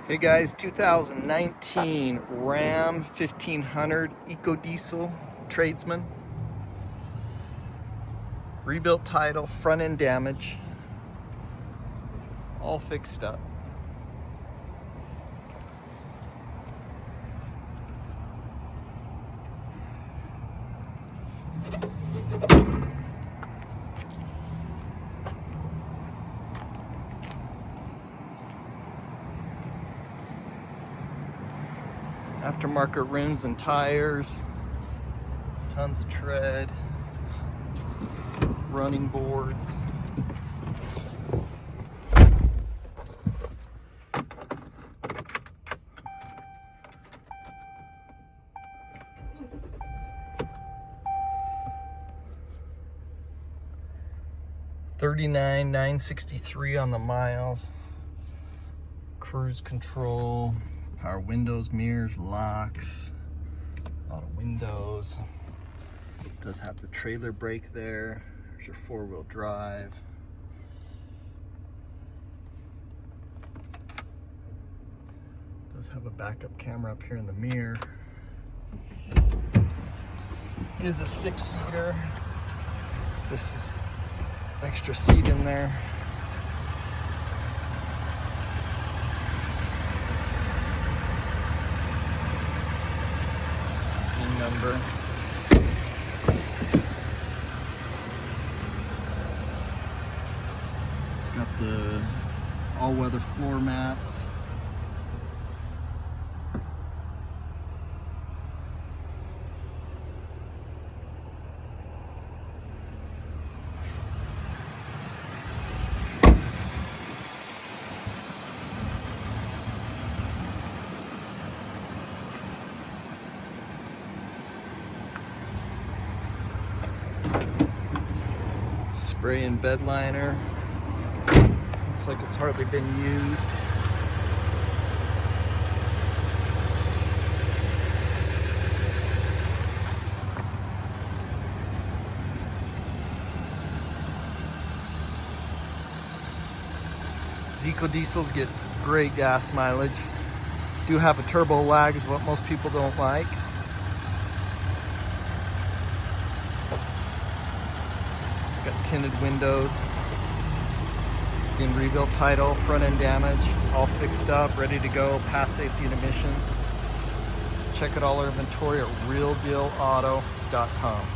Hey guys, 2019 Ram 1500 Eco Diesel Tradesman. Rebuilt title, front end damage, all fixed up. Aftermarket rims and tires, tons of tread, running boards. $39,963 on the miles. Cruise control, power windows, mirrors, locks, a lot of windows. It does have the trailer brake there. There's your four-wheel drive. Does have a backup camera up here in the mirror. This is a six-seater. This is extra seat in there. Number. It's got the all-weather floor mats. Spray and bed liner. Looks like it's hardly been used. Eco diesels get great gas mileage. Do have a turbo lag, is what most people don't like. Got tinted windows, in rebuilt title, front end damage, all fixed up, ready to go, past safety and emissions. Check out all our inventory at realdealauto.com.